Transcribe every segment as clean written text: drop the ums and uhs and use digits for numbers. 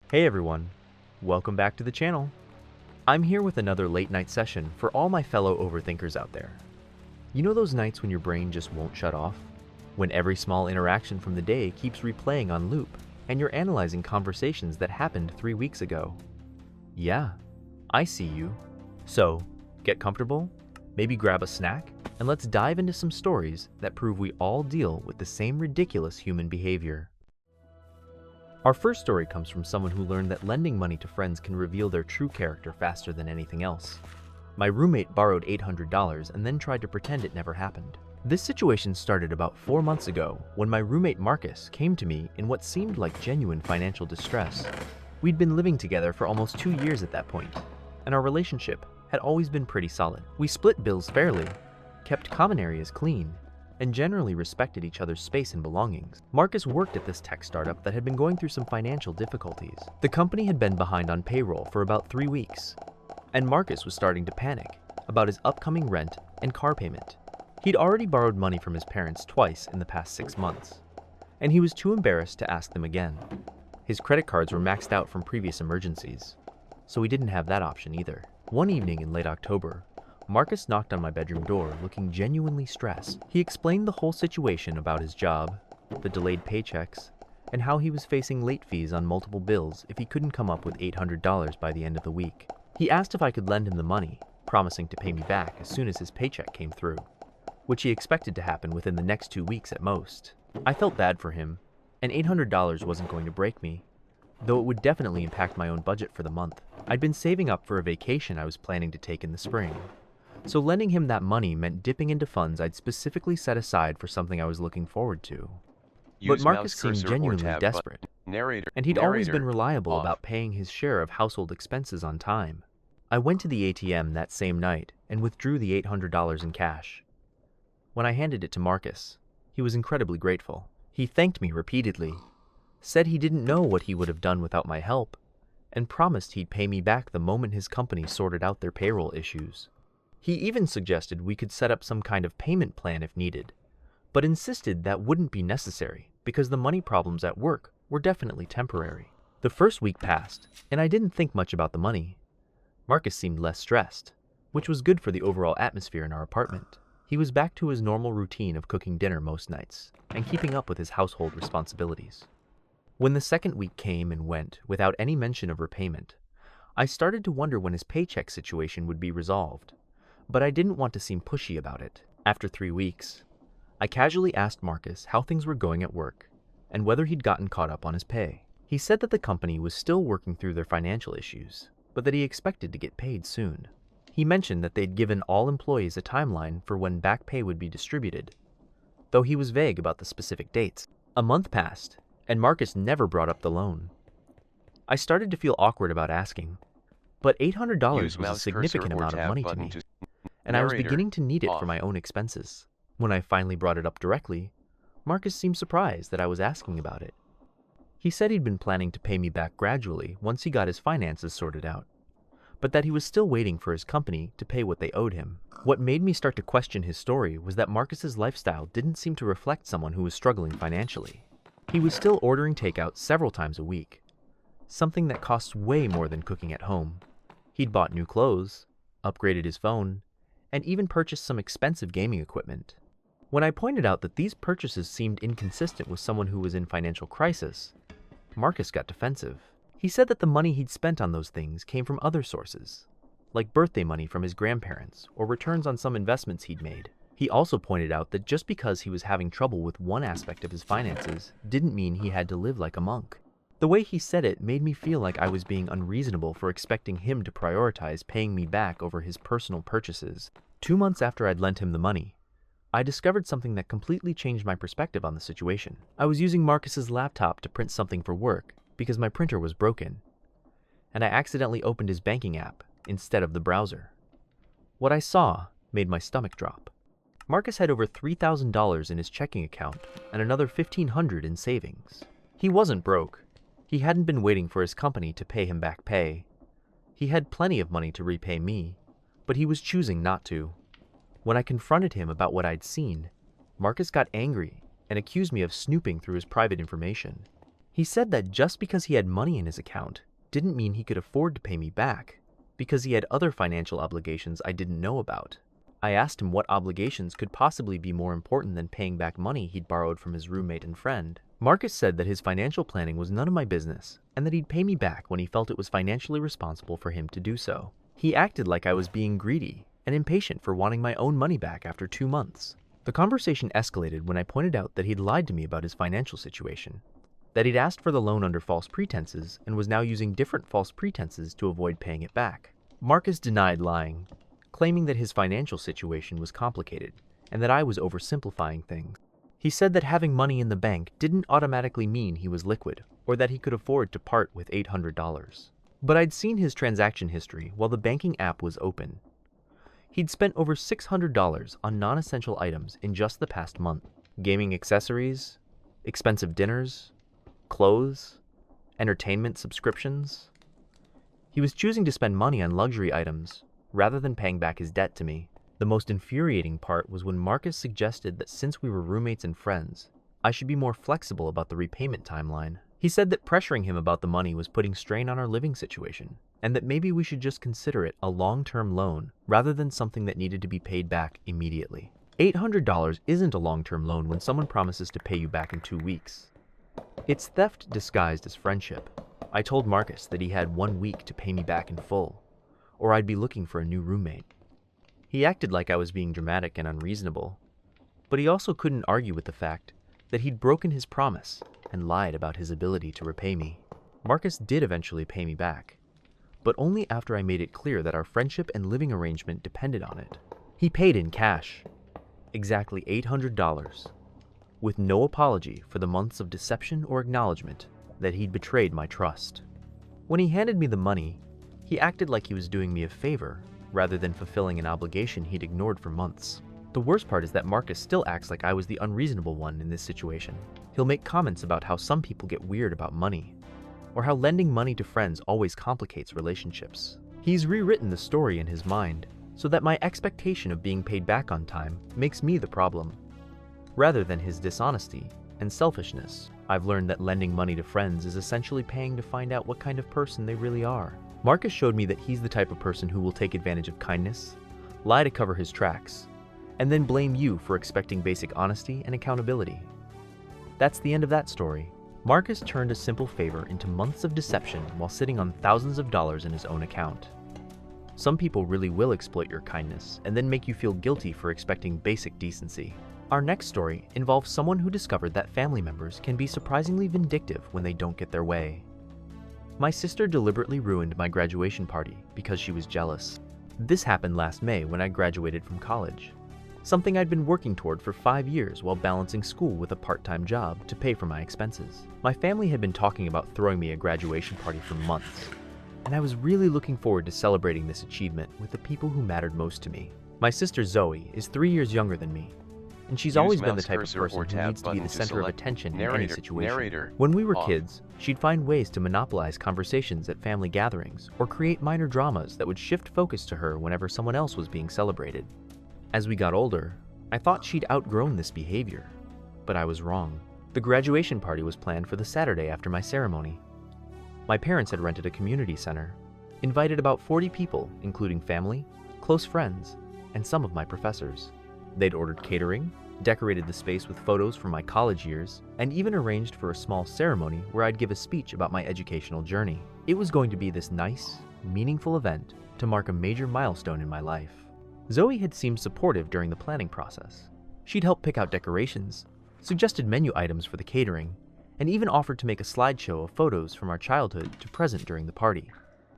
Hey everyone, welcome back to the channel. I'm here with another late night session for all my fellow overthinkers out there. You know those nights when your brain just won't shut off? When every small interaction from the day keeps replaying on loop, and you're analyzing conversations that happened 3 weeks ago? Yeah, I see you. So, get comfortable, maybe grab a snack, and let's dive into some stories that prove we all deal with the same ridiculous human behavior. Our first story comes from someone who learned that lending money to friends can reveal their true character faster than anything else. My roommate borrowed $800 and then tried to pretend it never happened. This situation started about 4 months ago when my roommate Marcus came to me in what seemed like genuine financial distress. We'd been living together for almost 2 years at that point, and our relationship had always been pretty solid. We split bills fairly, kept common areas clean, and generally respected each other's space and belongings. Marcus worked at this tech startup that had been going through some financial difficulties. The company had been behind on payroll for about 3 weeks, and Marcus was starting to panic about his upcoming rent and car payment. He'd already borrowed money from his parents twice in the past 6 months, and he was too embarrassed to ask them again. His credit cards were maxed out from previous emergencies, so he didn't have that option either. One evening in late October, Marcus knocked on my bedroom door looking genuinely stressed. He explained the whole situation about his job, the delayed paychecks, and how he was facing late fees on multiple bills if he couldn't come up with $800 by the end of the week. He asked if I could lend him the money, promising to pay me back as soon as his paycheck came through, which he expected to happen within the next 2 weeks at most. I felt bad for him, and $800 wasn't going to break me, though it would definitely impact my own budget for the month. I'd been saving up for a vacation I was planning to take in the spring, so lending him that money meant dipping into funds I'd specifically set aside for something I was looking forward to. But Marcus seemed genuinely desperate, and he'd always been reliable about paying his share of household expenses on time. I went to the ATM that same night and withdrew the $800 in cash. When I handed it to Marcus, he was incredibly grateful. He thanked me repeatedly, said he didn't know what he would have done without my help, and promised he'd pay me back the moment his company sorted out their payroll issues. He even suggested we could set up some kind of payment plan if needed, but insisted that wouldn't be necessary because the money problems at work were definitely temporary. The first week passed, and I didn't think much about the money. Marcus seemed less stressed, which was good for the overall atmosphere in our apartment. He was back to his normal routine of cooking dinner most nights and keeping up with his household responsibilities. When the second week came and went without any mention of repayment, I started to wonder when his paycheck situation would be resolved, but I didn't want to seem pushy about it. After 3 weeks, I casually asked Marcus how things were going at work and whether he'd gotten caught up on his pay. He said that the company was still working through their financial issues, but that he expected to get paid soon. He mentioned that they'd given all employees a timeline for when back pay would be distributed, though he was vague about the specific dates. A month passed, and Marcus never brought up the loan. I started to feel awkward about asking, but $800 was a significant amount of money to me, and I was beginning to need it for my own expenses. When I finally brought it up directly, Marcus seemed surprised that I was asking about it. He said he'd been planning to pay me back gradually once he got his finances sorted out, but that he was still waiting for his company to pay what they owed him. What made me start to question his story was that Marcus's lifestyle didn't seem to reflect someone who was struggling financially. He was still ordering takeout several times a week, something that costs way more than cooking at home. He'd bought new clothes, upgraded his phone, and even purchased some expensive gaming equipment. When I pointed out that these purchases seemed inconsistent with someone who was in financial crisis, Marcus got defensive. He said that the money he'd spent on those things came from other sources, like birthday money from his grandparents or returns on some investments he'd made. He also pointed out that just because he was having trouble with one aspect of his finances didn't mean he had to live like a monk. The way he said it made me feel like I was being unreasonable for expecting him to prioritize paying me back over his personal purchases. 2 months after I'd lent him the money, I discovered something that completely changed my perspective on the situation. I was using Marcus's laptop to print something for work because my printer was broken, and I accidentally opened his banking app instead of the browser. What I saw made my stomach drop. Marcus had over $3,000 in his checking account and another $1,500 in savings. He wasn't broke. He hadn't been waiting for his company to pay him back pay. He had plenty of money to repay me, but he was choosing not to. When I confronted him about what I'd seen, Marcus got angry and accused me of snooping through his private information. He said that just because he had money in his account didn't mean he could afford to pay me back, because he had other financial obligations I didn't know about. I asked him what obligations could possibly be more important than paying back money he'd borrowed from his roommate and friend. Marcus said that his financial planning was none of my business and that he'd pay me back when he felt it was financially responsible for him to do so. He acted like I was being greedy and impatient for wanting my own money back after 2 months. The conversation escalated when I pointed out that he'd lied to me about his financial situation, that he'd asked for the loan under false pretenses and was now using different false pretenses to avoid paying it back. Marcus denied lying, claiming that his financial situation was complicated and that I was oversimplifying things. He said that having money in the bank didn't automatically mean he was liquid or that he could afford to part with $800. But I'd seen his transaction history while the banking app was open. He'd spent over $600 on non-essential items in just the past month. Gaming accessories, expensive dinners, clothes, entertainment subscriptions. He was choosing to spend money on luxury items rather than paying back his debt to me. The most infuriating part was when Marcus suggested that since we were roommates and friends, I should be more flexible about the repayment timeline. He said that pressuring him about the money was putting strain on our living situation, and that maybe we should just consider it a long-term loan rather than something that needed to be paid back immediately. $800 isn't a long-term loan when someone promises to pay you back in 2 weeks. It's theft disguised as friendship. I told Marcus that he had 1 week to pay me back in full, or I'd be looking for a new roommate. He acted like I was being dramatic and unreasonable, but he also couldn't argue with the fact that he'd broken his promise and lied about his ability to repay me. Marcus did eventually pay me back, but only after I made it clear that our friendship and living arrangement depended on it. He paid in cash, exactly $800, with no apology for the months of deception or acknowledgement that he'd betrayed my trust. When he handed me the money, he acted like he was doing me a favor rather than fulfilling an obligation he'd ignored for months. The worst part is that Marcus still acts like I was the unreasonable one in this situation. He'll make comments about how some people get weird about money, or how lending money to friends always complicates relationships. He's rewritten the story in his mind so that my expectation of being paid back on time makes me the problem, rather than his dishonesty and selfishness. I've learned that lending money to friends is essentially paying to find out what kind of person they really are. Marcus showed me that he's the type of person who will take advantage of kindness, lie to cover his tracks, and then blame you for expecting basic honesty and accountability. That's the end of that story. Marcus turned a simple favor into months of deception while sitting on thousands of dollars in his own account. Some people really will exploit your kindness and then make you feel guilty for expecting basic decency. Our next story involves someone who discovered that family members can be surprisingly vindictive when they don't get their way. My sister deliberately ruined my graduation party because she was jealous. This happened last May when I graduated from college, something I'd been working toward for 5 years while balancing school with a part-time job to pay for my expenses. My family had been talking about throwing me a graduation party for months, and I was really looking forward to celebrating this achievement with the people who mattered most to me. My sister Zoe is 3 years younger than me, and she's always been the type of person who needs to be the center of attention in any situation. When we were kids, she'd find ways to monopolize conversations at family gatherings or create minor dramas that would shift focus to her whenever someone else was being celebrated. As we got older, I thought she'd outgrown this behavior, but I was wrong. The graduation party was planned for the Saturday after my ceremony. My parents had rented a community center, invited about 40 people, including family, close friends, and some of my professors. They'd ordered catering, decorated the space with photos from my college years, and even arranged for a small ceremony where I'd give a speech about my educational journey. It was going to be this nice, meaningful event to mark a major milestone in my life. Zoe had seemed supportive during the planning process. She'd helped pick out decorations, suggested menu items for the catering, and even offered to make a slideshow of photos from our childhood to present during the party.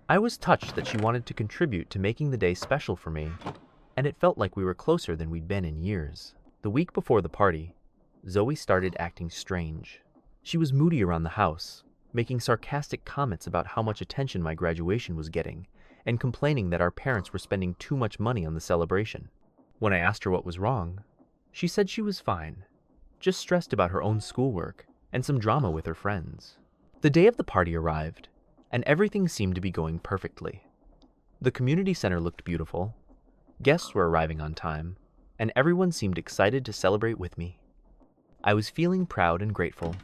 I was touched that she wanted to contribute to making the day special for me, and it felt like we were closer than we'd been in years. The week before the party, Zoe started acting strange. She was moody around the house, making sarcastic comments about how much attention my graduation was getting, and complaining that our parents were spending too much money on the celebration. When I asked her what was wrong, she said she was fine, just stressed about her own schoolwork and some drama with her friends. The day of the party arrived, and everything seemed to be going perfectly. The community center looked beautiful, guests were arriving on time, and everyone seemed excited to celebrate with me. I was feeling proud and grateful,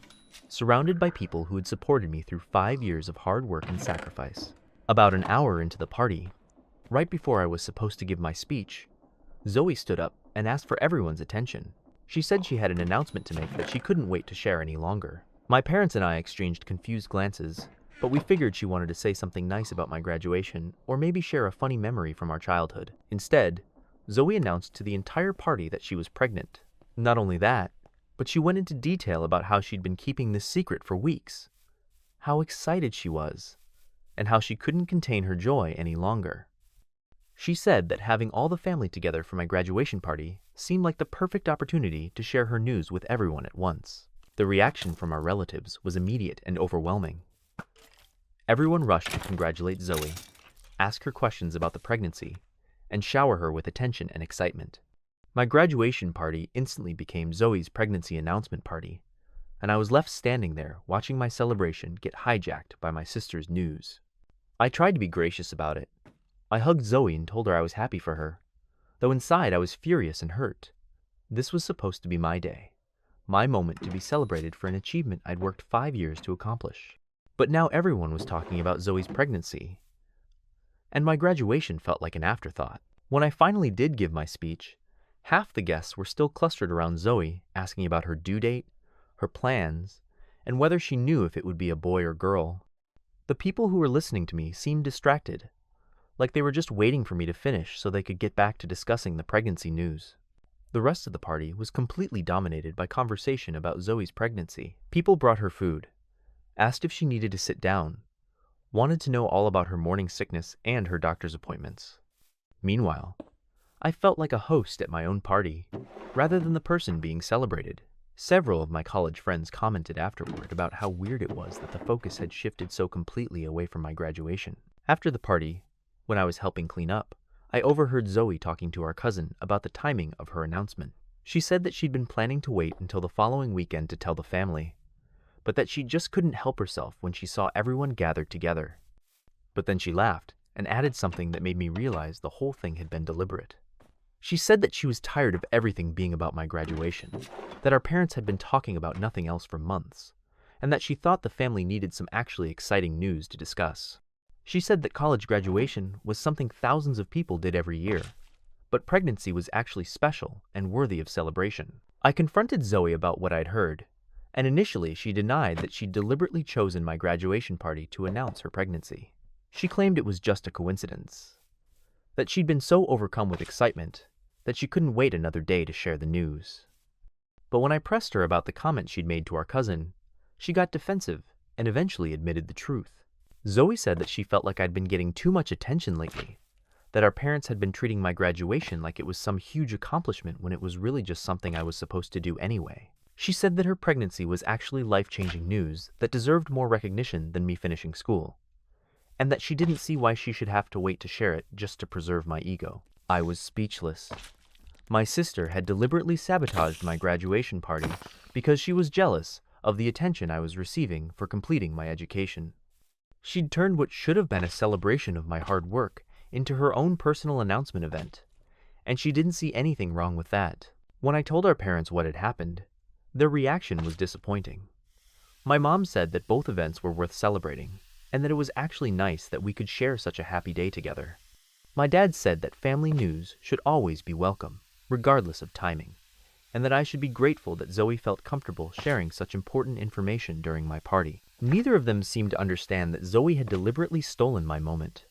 surrounded by people who had supported me through 5 years of hard work and sacrifice. About an hour into the party, right before I was supposed to give my speech, Zoe stood up and asked for everyone's attention. She said she had an announcement to make that she couldn't wait to share any longer. My parents and I exchanged confused glances, but we figured she wanted to say something nice about my graduation or maybe share a funny memory from our childhood. Instead, Zoe announced to the entire party that she was pregnant. Not only that, but she went into detail about how she'd been keeping this secret for weeks, how excited she was, and how she couldn't contain her joy any longer. She said that having all the family together for my graduation party seemed like the perfect opportunity to share her news with everyone at once. The reaction from our relatives was immediate and overwhelming. Everyone rushed to congratulate Zoe, ask her questions about the pregnancy, and shower her with attention and excitement. My graduation party instantly became Zoe's pregnancy announcement party, and I was left standing there watching my celebration get hijacked by my sister's news. I tried to be gracious about it. I hugged Zoe and told her I was happy for her, though inside I was furious and hurt. This was supposed to be my day, my moment to be celebrated for an achievement I'd worked 5 years to accomplish. But now everyone was talking about Zoe's pregnancy, and my graduation felt like an afterthought. When I finally did give my speech, half the guests were still clustered around Zoe, asking about her due date, her plans, and whether she knew if it would be a boy or girl. The people who were listening to me seemed distracted, like they were just waiting for me to finish so they could get back to discussing the pregnancy news. The rest of the party was completely dominated by conversation about Zoe's pregnancy. People brought her food, asked if she needed to sit down, wanted to know all about her morning sickness and her doctor's appointments. Meanwhile, I felt like a host at my own party, rather than the person being celebrated. Several of my college friends commented afterward about how weird it was that the focus had shifted so completely away from my graduation. After the party, when I was helping clean up, I overheard Zoe talking to our cousin about the timing of her announcement. She said that she'd been planning to wait until the following weekend to tell the family, but that she just couldn't help herself when she saw everyone gathered together. But then she laughed and added something that made me realize the whole thing had been deliberate. She said that she was tired of everything being about my graduation, that our parents had been talking about nothing else for months, and that she thought the family needed some actually exciting news to discuss. She said that college graduation was something thousands of people did every year, but pregnancy was actually special and worthy of celebration. I confronted Zoe about what I'd heard, and initially she denied that she'd deliberately chosen my graduation party to announce her pregnancy. She claimed it was just a coincidence, that she'd been so overcome with excitement that she couldn't wait another day to share the news. But when I pressed her about the comment she'd made to our cousin, she got defensive and eventually admitted the truth. Zoe said that she felt like I'd been getting too much attention lately, that our parents had been treating my graduation like it was some huge accomplishment when it was really just something I was supposed to do anyway. She said that her pregnancy was actually life-changing news that deserved more recognition than me finishing school, and that she didn't see why she should have to wait to share it just to preserve my ego. I was speechless. My sister had deliberately sabotaged my graduation party because she was jealous of the attention I was receiving for completing my education. She'd turned what should have been a celebration of my hard work into her own personal announcement event, and she didn't see anything wrong with that. When I told our parents what had happened, their reaction was disappointing. My mom said that both events were worth celebrating, and that it was actually nice that we could share such a happy day together. My dad said that family news should always be welcome, regardless of timing, and that I should be grateful that Zoe felt comfortable sharing such important information during my party. Neither of them seemed to understand that Zoe had deliberately stolen my moment,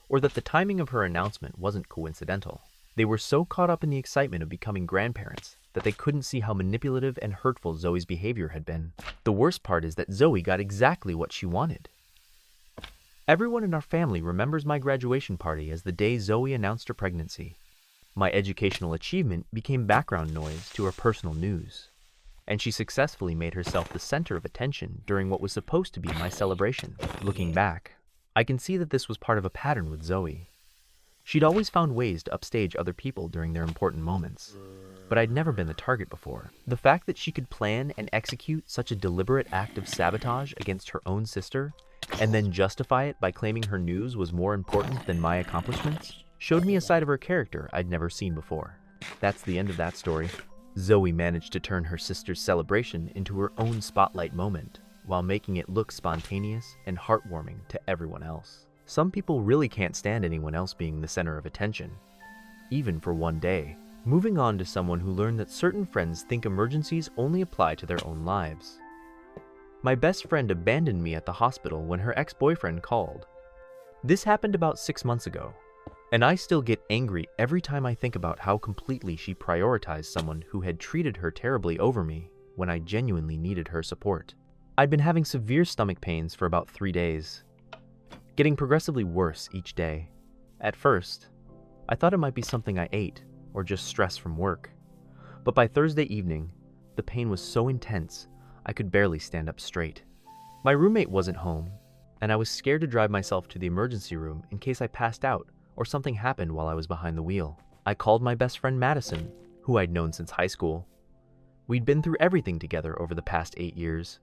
or that the timing of her announcement wasn't coincidental. They were so caught up in the excitement of becoming grandparents that they couldn't see how manipulative and hurtful Zoe's behavior had been. The worst part is that Zoe got exactly what she wanted. Everyone in our family remembers my graduation party as the day Zoe announced her pregnancy. My educational achievement became background noise to her personal news, and she successfully made herself the center of attention during what was supposed to be my celebration. Looking back, I can see that this was part of a pattern with Zoe. She'd always found ways to upstage other people during their important moments, but I'd never been the target before. The fact that she could plan and execute such a deliberate act of sabotage against her own sister, and then justify it by claiming her news was more important than my accomplishments, showed me a side of her character I'd never seen before. That's the end of that story. Zoe managed to turn her sister's celebration into her own spotlight moment, while making it look spontaneous and heartwarming to everyone else. Some people really can't stand anyone else being the center of attention, even for one day. Moving on to someone who learned that certain friends think emergencies only apply to their own lives. My best friend abandoned me at the hospital when her ex-boyfriend called. This happened about 6 months ago, and I still get angry every time I think about how completely she prioritized someone who had treated her terribly over me when I genuinely needed her support. I'd been having severe stomach pains for about 3 days, getting progressively worse each day. At first, I thought it might be something I ate or just stress from work, but by Thursday evening, the pain was so intense I could barely stand up straight. My roommate wasn't home, and I was scared to drive myself to the emergency room in case I passed out or something happened while I was behind the wheel. I called my best friend Madison, who I'd known since high school. We'd been through everything together over the past 8 years: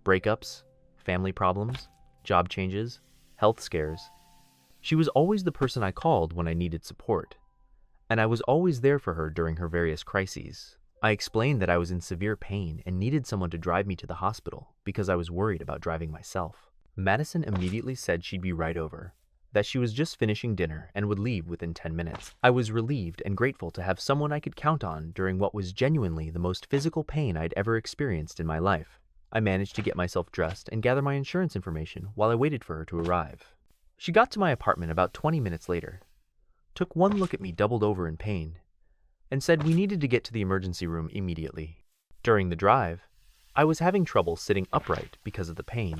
breakups, family problems, job changes, health scares. She was always the person I called when I needed support, and I was always there for her during her various crises. I explained that I was in severe pain and needed someone to drive me to the hospital because I was worried about driving myself. Madison immediately said she'd be right over, that she was just finishing dinner and would leave within 10 minutes. I was relieved and grateful to have someone I could count on during what was genuinely the most physical pain I'd ever experienced in my life. I managed to get myself dressed and gather my insurance information while I waited for her to arrive. She got to my apartment about 20 minutes later, took one look at me doubled over in pain, and said we needed to get to the emergency room immediately. During the drive, I was having trouble sitting upright because of the pain,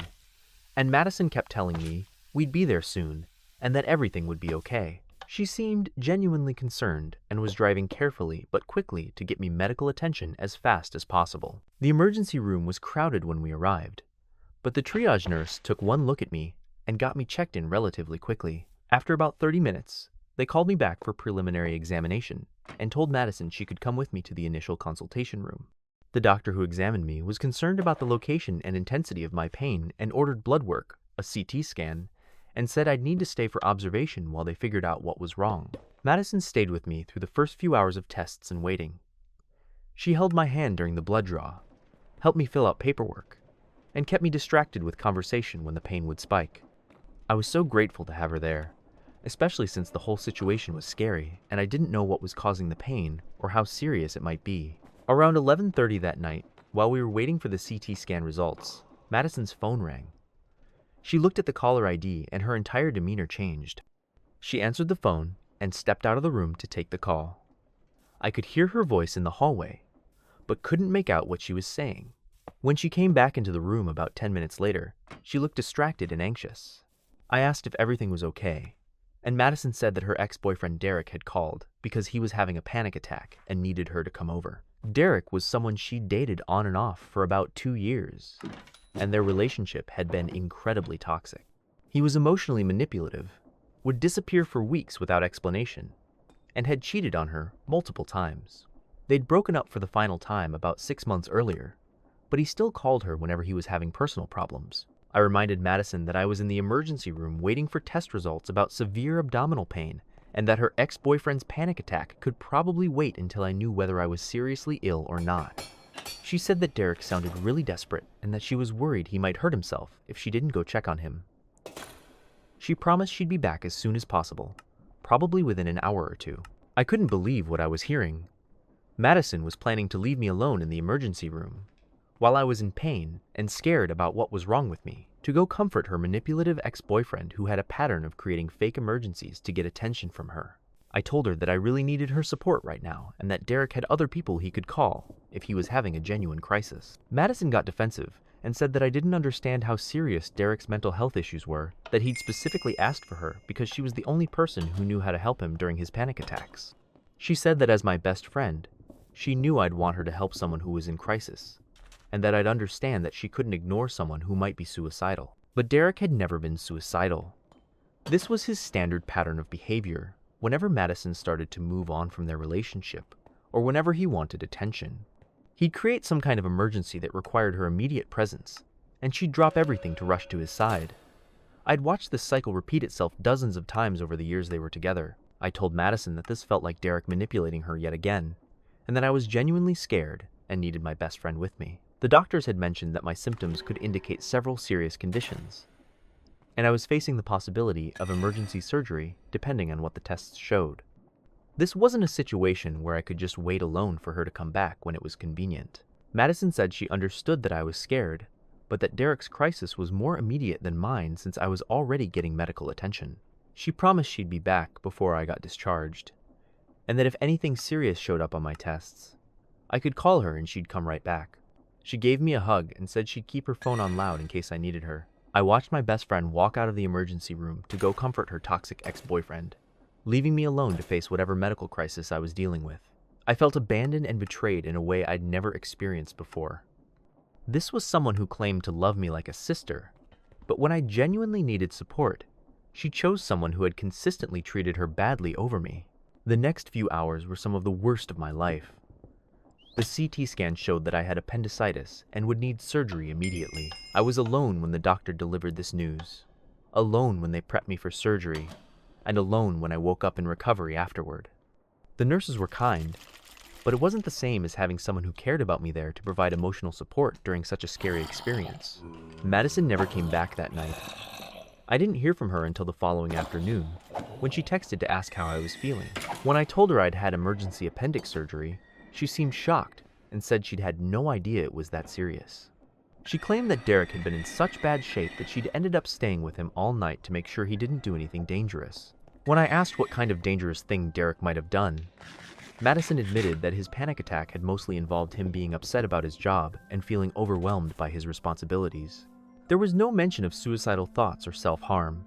and Madison kept telling me we'd be there soon and that everything would be okay. She seemed genuinely concerned and was driving carefully but quickly to get me medical attention as fast as possible. The emergency room was crowded when we arrived, but the triage nurse took one look at me and got me checked in relatively quickly. After about 30 minutes, they called me back for preliminary examination and told Madison she could come with me to the initial consultation room. The doctor who examined me was concerned about the location and intensity of my pain and ordered blood work, a CT scan, and said I'd need to stay for observation while they figured out what was wrong. Madison stayed with me through the first few hours of tests and waiting. She held my hand during the blood draw, helped me fill out paperwork, and kept me distracted with conversation when the pain would spike. I was so grateful to have her there, especially since the whole situation was scary and I didn't know what was causing the pain or how serious it might be. Around 11:30 that night, while we were waiting for the CT scan results, Madison's phone rang. She looked at the caller ID and her entire demeanor changed. She answered the phone and stepped out of the room to take the call. I could hear her voice in the hallway, but couldn't make out what she was saying. When she came back into the room about 10 minutes later, she looked distracted and anxious. I asked if everything was okay, and Madison said that her ex-boyfriend Derek had called because he was having a panic attack and needed her to come over. Derek was someone she'd dated on and off for about 2 years, and their relationship had been incredibly toxic. He was emotionally manipulative, would disappear for weeks without explanation, and had cheated on her multiple times. They'd broken up for the final time about 6 months earlier, but he still called her whenever he was having personal problems. I reminded Madison that I was in the emergency room waiting for test results about severe abdominal pain, and that her ex-boyfriend's panic attack could probably wait until I knew whether I was seriously ill or not. She said that Derek sounded really desperate and that she was worried he might hurt himself if she didn't go check on him. She promised she'd be back as soon as possible, probably within an hour or two. I couldn't believe what I was hearing. Madison was planning to leave me alone in the emergency room, while I was in pain and scared about what was wrong with me, to go comfort her manipulative ex-boyfriend who had a pattern of creating fake emergencies to get attention from her. I told her that I really needed her support right now and that Derek had other people he could call if he was having a genuine crisis. Madison got defensive and said that I didn't understand how serious Derek's mental health issues were, that he'd specifically asked for her because she was the only person who knew how to help him during his panic attacks. She said that as my best friend, she knew I'd want her to help someone who was in crisis, and that I'd understand that she couldn't ignore someone who might be suicidal. But Derek had never been suicidal. This was his standard pattern of behavior whenever Madison started to move on from their relationship, or whenever he wanted attention. He'd create some kind of emergency that required her immediate presence, and she'd drop everything to rush to his side. I'd watched this cycle repeat itself dozens of times over the years they were together. I told Madison that this felt like Derek manipulating her yet again, and that I was genuinely scared and needed my best friend with me. The doctors had mentioned that my symptoms could indicate several serious conditions, and I was facing the possibility of emergency surgery depending on what the tests showed. This wasn't a situation where I could just wait alone for her to come back when it was convenient. Madison said she understood that I was scared, but that Derek's crisis was more immediate than mine since I was already getting medical attention. She promised she'd be back before I got discharged, and that if anything serious showed up on my tests, I could call her and she'd come right back. She gave me a hug and said she'd keep her phone on loud in case I needed her. I watched my best friend walk out of the emergency room to go comfort her toxic ex-boyfriend, leaving me alone to face whatever medical crisis I was dealing with. I felt abandoned and betrayed in a way I'd never experienced before. This was someone who claimed to love me like a sister, but when I genuinely needed support, she chose someone who had consistently treated her badly over me. The next few hours were some of the worst of my life. The CT scan showed that I had appendicitis and would need surgery immediately. I was alone when the doctor delivered this news, alone when they prepped me for surgery, and alone when I woke up in recovery afterward. The nurses were kind, but it wasn't the same as having someone who cared about me there to provide emotional support during such a scary experience. Madison never came back that night. I didn't hear from her until the following afternoon, when she texted to ask how I was feeling. When I told her I'd had emergency appendix surgery, she seemed shocked and said she'd had no idea it was that serious. She claimed that Derek had been in such bad shape that she'd ended up staying with him all night to make sure he didn't do anything dangerous. When I asked what kind of dangerous thing Derek might have done, Madison admitted that his panic attack had mostly involved him being upset about his job and feeling overwhelmed by his responsibilities. There was no mention of suicidal thoughts or self-harm.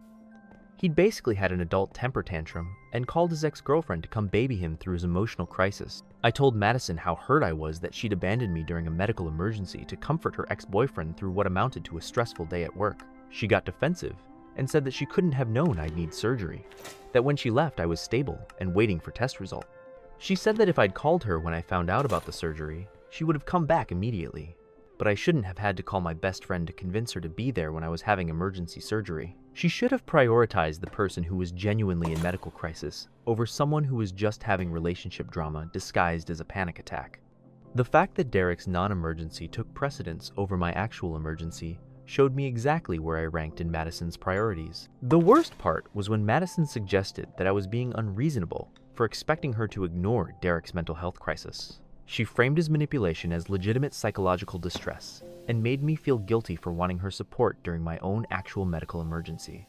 He'd basically had an adult temper tantrum and called his ex-girlfriend to come baby him through his emotional crisis. I told Madison how hurt I was that she'd abandoned me during a medical emergency to comfort her ex-boyfriend through what amounted to a stressful day at work. She got defensive and said that she couldn't have known I'd need surgery, that when she left I was stable and waiting for test result. She said that if I'd called her when I found out about the surgery, she would have come back immediately, but I shouldn't have had to call my best friend to convince her to be there when I was having emergency surgery. She should have prioritized the person who was genuinely in medical crisis over someone who was just having relationship drama disguised as a panic attack. The fact that Derek's non-emergency took precedence over my actual emergency showed me exactly where I ranked in Madison's priorities. The worst part was when Madison suggested that I was being unreasonable for expecting her to ignore Derek's mental health crisis. She framed his manipulation as legitimate psychological distress and made me feel guilty for wanting her support during my own actual medical emergency.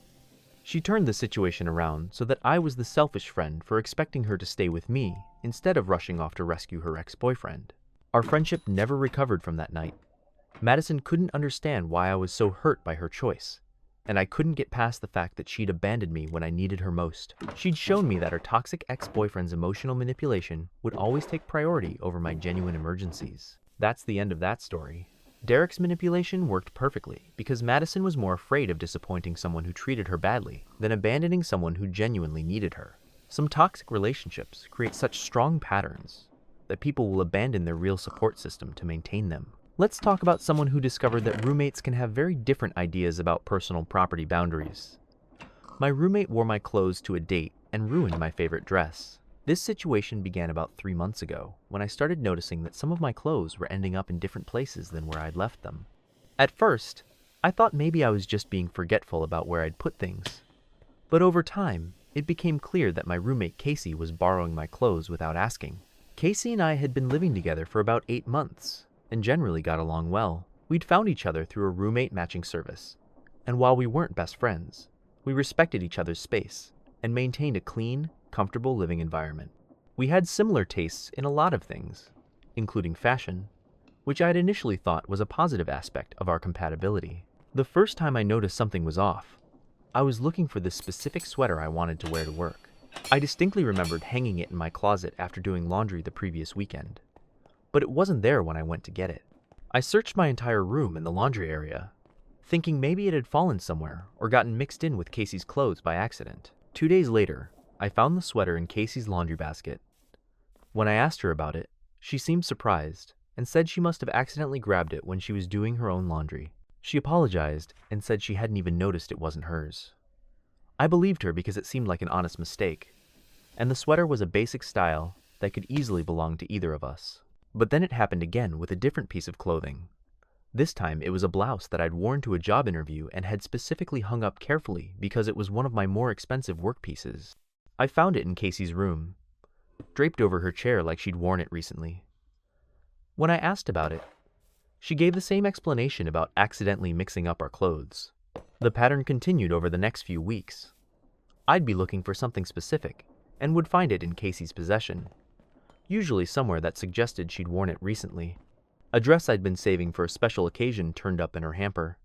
She turned the situation around so that I was the selfish friend for expecting her to stay with me instead of rushing off to rescue her ex-boyfriend. Our friendship never recovered from that night. Madison couldn't understand why I was so hurt by her choice, and I couldn't get past the fact that she'd abandoned me when I needed her most. She'd shown me that her toxic ex-boyfriend's emotional manipulation would always take priority over my genuine emergencies. That's the end of that story. Derek's manipulation worked perfectly because Madison was more afraid of disappointing someone who treated her badly than abandoning someone who genuinely needed her. Some toxic relationships create such strong patterns that people will abandon their real support system to maintain them. Let's talk about someone who discovered that roommates can have very different ideas about personal property boundaries. My roommate wore my clothes to a date and ruined my favorite dress. This situation began about 3 months ago when I started noticing that some of my clothes were ending up in different places than where I'd left them. At first, I thought maybe I was just being forgetful about where I'd put things. But over time, it became clear that my roommate Casey was borrowing my clothes without asking. Casey and I had been living together for about 8 months and generally got along well. We'd found each other through a roommate matching service, and while we weren't best friends, we respected each other's space and maintained a clean, comfortable living environment. We had similar tastes in a lot of things, including fashion, which I'd initially thought was a positive aspect of our compatibility. The first time I noticed something was off, I was looking for this specific sweater I wanted to wear to work. I distinctly remembered hanging it in my closet after doing laundry the previous weekend, but it wasn't there when I went to get it. I searched my entire room and the laundry area, thinking maybe it had fallen somewhere or gotten mixed in with Casey's clothes by accident. 2 days later, I found the sweater in Casey's laundry basket. When I asked her about it, she seemed surprised and said she must have accidentally grabbed it when she was doing her own laundry. She apologized and said she hadn't even noticed it wasn't hers. I believed her because it seemed like an honest mistake, and the sweater was a basic style that could easily belong to either of us. But then it happened again with a different piece of clothing. This time it was a blouse that I'd worn to a job interview and had specifically hung up carefully because it was one of my more expensive work pieces. I found it in Casey's room, draped over her chair like she'd worn it recently. When I asked about it, she gave the same explanation about accidentally mixing up our clothes. The pattern continued over the next few weeks. I'd be looking for something specific and would find it in Casey's possession, usually somewhere that suggested she'd worn it recently. A dress I'd been saving for a special occasion turned up in her hamper.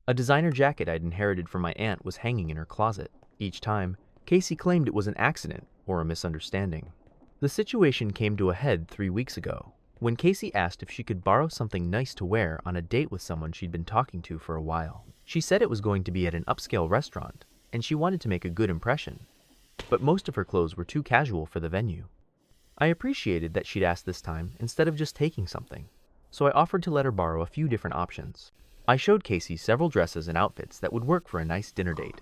A designer jacket I'd inherited from my aunt was hanging in her closet. Each time, Casey claimed it was an accident or a misunderstanding. The situation came to a head 3 weeks ago, when Casey asked if she could borrow something nice to wear on a date with someone she'd been talking to for a while. She said it was going to be at an upscale restaurant, and she wanted to make a good impression, but most of her clothes were too casual for the venue. I appreciated that she'd asked this time instead of just taking something, so I offered to let her borrow a few different options. I showed Casey several dresses and outfits that would work for a nice dinner date,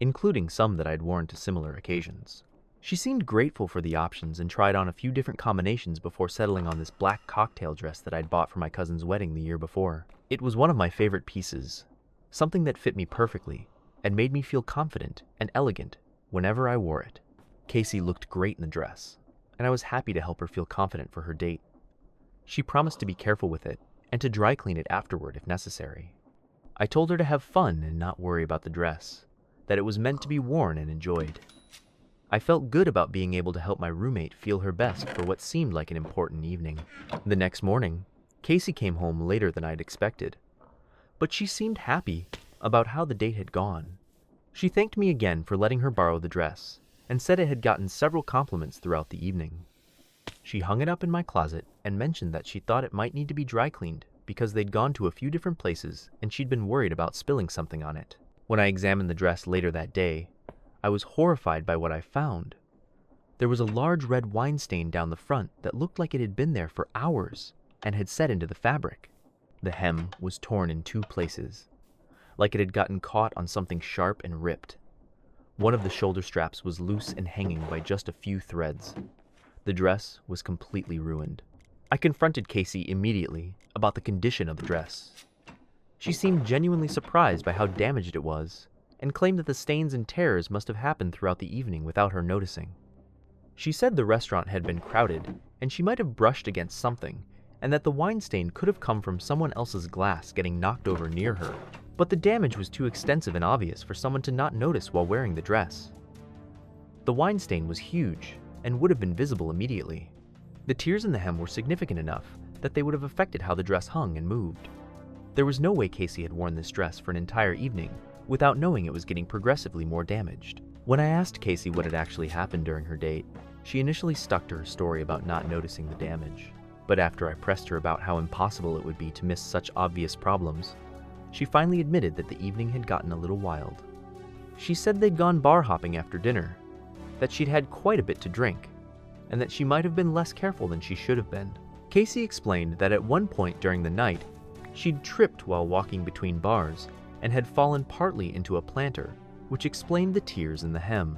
including some that I'd worn to similar occasions. She seemed grateful for the options and tried on a few different combinations before settling on this black cocktail dress that I'd bought for my cousin's wedding the year before. It was one of my favorite pieces, something that fit me perfectly and made me feel confident and elegant whenever I wore it. Casey looked great in the dress, and I was happy to help her feel confident for her date. She promised to be careful with it and to dry clean it afterward if necessary. I told her to have fun and not worry about the dress, that it was meant to be worn and enjoyed. I felt good about being able to help my roommate feel her best for what seemed like an important evening. The next morning, Casey came home later than I'd expected, but she seemed happy about how the date had gone. She thanked me again for letting her borrow the dress and said it had gotten several compliments throughout the evening. She hung it up in my closet and mentioned that she thought it might need to be dry cleaned because they'd gone to a few different places and she'd been worried about spilling something on it. When I examined the dress later that day, I was horrified by what I found. There was a large red wine stain down the front that looked like it had been there for hours and had set into the fabric. The hem was torn in 2 places, like it had gotten caught on something sharp and ripped. One of the shoulder straps was loose and hanging by just a few threads. The dress was completely ruined. I confronted Casey immediately about the condition of the dress. She seemed genuinely surprised by how damaged it was, and claimed that the stains and tears must have happened throughout the evening without her noticing. She said the restaurant had been crowded, and she might have brushed against something, and that the wine stain could have come from someone else's glass getting knocked over near her, but the damage was too extensive and obvious for someone to not notice while wearing the dress. The wine stain was huge, and would have been visible immediately. The tears in the hem were significant enough that they would have affected how the dress hung and moved. There was no way Casey had worn this dress for an entire evening without knowing it was getting progressively more damaged. When I asked Casey what had actually happened during her date, she initially stuck to her story about not noticing the damage. But after I pressed her about how impossible it would be to miss such obvious problems, she finally admitted that the evening had gotten a little wild. She said they'd gone bar hopping after dinner, that she'd had quite a bit to drink, and that she might have been less careful than she should have been. Casey explained that at one point during the night, she'd tripped while walking between bars and had fallen partly into a planter, which explained the tears in the hem.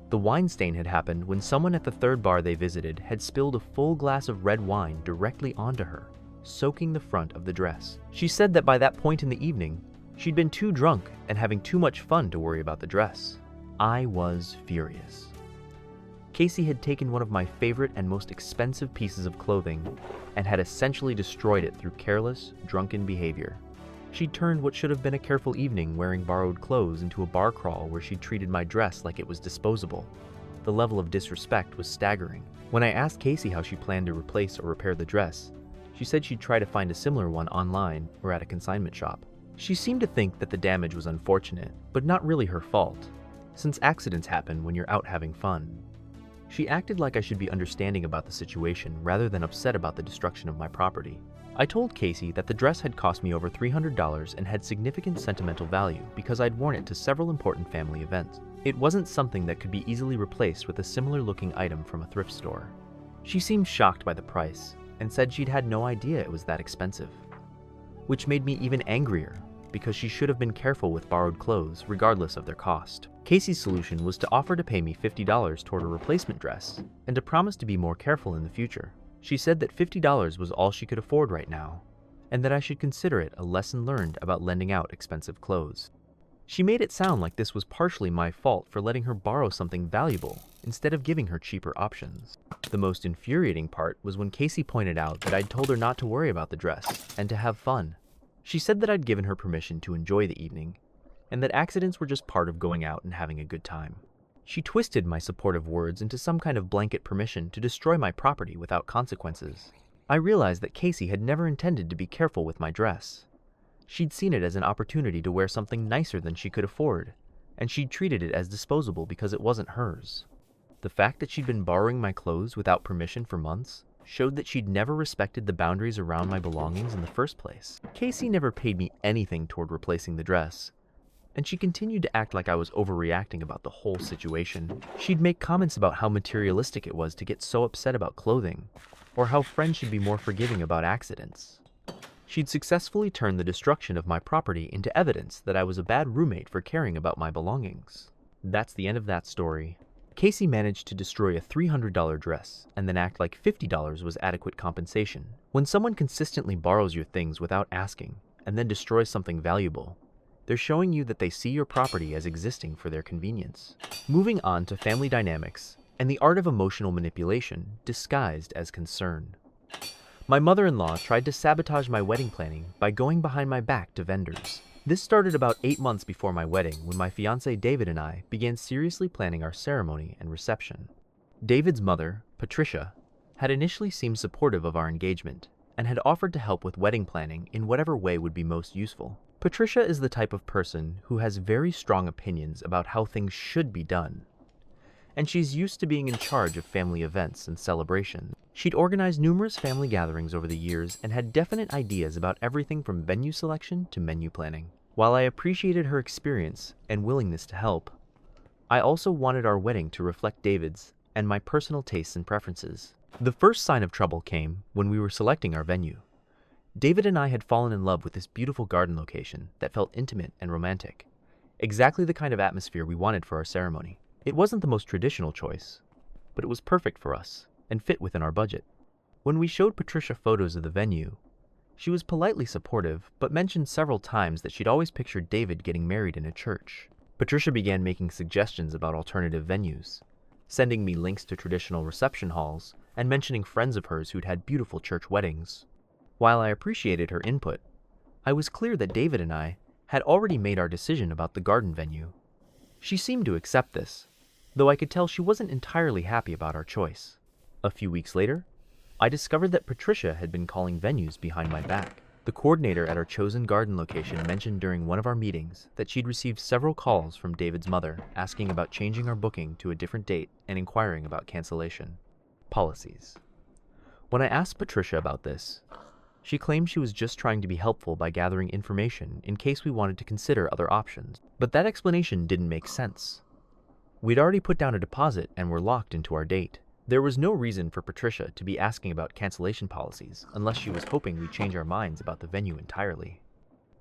The wine stain had happened when someone at the third bar they visited had spilled a full glass of red wine directly onto her, soaking the front of the dress. She said that by that point in the evening, she'd been too drunk and having too much fun to worry about the dress. I was furious. Casey had taken one of my favorite and most expensive pieces of clothing and had essentially destroyed it through careless, drunken behavior. She'd turned what should have been a careful evening wearing borrowed clothes into a bar crawl where she'd treated my dress like it was disposable. The level of disrespect was staggering. When I asked Casey how she planned to replace or repair the dress, she said she'd try to find a similar one online or at a consignment shop. She seemed to think that the damage was unfortunate, but not really her fault, since accidents happen when you're out having fun. She acted like I should be understanding about the situation rather than upset about the destruction of my property. I told Casey that the dress had cost me over $300 and had significant sentimental value because I'd worn it to several important family events. It wasn't something that could be easily replaced with a similar looking item from a thrift store. She seemed shocked by the price and said she'd had no idea it was that expensive, which made me even angrier because she should have been careful with borrowed clothes regardless of their cost. Casey's solution was to offer to pay me $50 toward a replacement dress and to promise to be more careful in the future. She said that $50 was all she could afford right now, and that I should consider it a lesson learned about lending out expensive clothes. She made it sound like this was partially my fault for letting her borrow something valuable instead of giving her cheaper options. The most infuriating part was when Casey pointed out that I'd told her not to worry about the dress and to have fun. She said that I'd given her permission to enjoy the evening, and that accidents were just part of going out and having a good time. She twisted my supportive words into some kind of blanket permission to destroy my property without consequences. I realized that Casey had never intended to be careful with my dress. She'd seen it as an opportunity to wear something nicer than she could afford, and she'd treated it as disposable because it wasn't hers. The fact that she'd been borrowing my clothes without permission for months showed that she'd never respected the boundaries around my belongings in the first place. Casey never paid me anything toward replacing the dress, and she continued to act like I was overreacting about the whole situation. She'd make comments about how materialistic it was to get so upset about clothing, or how friends should be more forgiving about accidents. She'd successfully turned the destruction of my property into evidence that I was a bad roommate for caring about my belongings. That's the end of that story. Casey managed to destroy a $300 dress and then act like $50 was adequate compensation. When someone consistently borrows your things without asking and then destroys something valuable, they're showing you that they see your property as existing for their convenience. Moving on to family dynamics and the art of emotional manipulation disguised as concern. My mother-in-law tried to sabotage my wedding planning by going behind my back to vendors. This started about 8 months before my wedding when my fiancé David and I began seriously planning our ceremony and reception. David's mother, Patricia, had initially seemed supportive of our engagement and had offered to help with wedding planning in whatever way would be most useful. Patricia is the type of person who has very strong opinions about how things should be done, and she's used to being in charge of family events and celebrations. She'd organized numerous family gatherings over the years and had definite ideas about everything from venue selection to menu planning. While I appreciated her experience and willingness to help, I also wanted our wedding to reflect David's and my personal tastes and preferences. The first sign of trouble came when we were selecting our venue. David and I had fallen in love with this beautiful garden location that felt intimate and romantic, exactly the kind of atmosphere we wanted for our ceremony. It wasn't the most traditional choice, but it was perfect for us and fit within our budget. When we showed Patricia photos of the venue, she was politely supportive, but mentioned several times that she'd always pictured David getting married in a church. Patricia began making suggestions about alternative venues, sending me links to traditional reception halls and mentioning friends of hers who'd had beautiful church weddings. While I appreciated her input, I was clear that David and I had already made our decision about the garden venue. She seemed to accept this, though I could tell she wasn't entirely happy about our choice. A few weeks later, I discovered that Patricia had been calling venues behind my back. The coordinator at our chosen garden location mentioned during one of our meetings that she'd received several calls from David's mother asking about changing our booking to a different date and inquiring about cancellation policies. When I asked Patricia about this, she claimed she was just trying to be helpful by gathering information in case we wanted to consider other options. But that explanation didn't make sense. We'd already put down a deposit and were locked into our date. There was no reason for Patricia to be asking about cancellation policies unless she was hoping we'd change our minds about the venue entirely.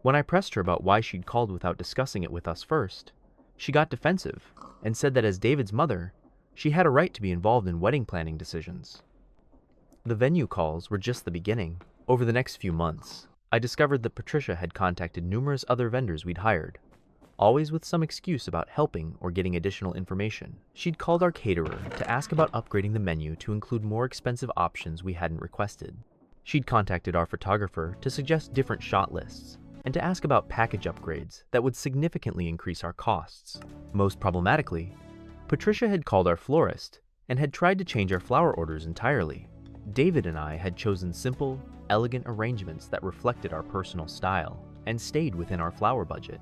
When I pressed her about why she'd called without discussing it with us first, she got defensive and said that as David's mother, she had a right to be involved in wedding planning decisions. The venue calls were just the beginning. Over the next few months, I discovered that Patricia had contacted numerous other vendors we'd hired, always with some excuse about helping or getting additional information. She'd called our caterer to ask about upgrading the menu to include more expensive options we hadn't requested. She'd contacted our photographer to suggest different shot lists and to ask about package upgrades that would significantly increase our costs. Most problematically, Patricia had called our florist and had tried to change our flower orders entirely. David and I had chosen simple, elegant arrangements that reflected our personal style and stayed within our flower budget.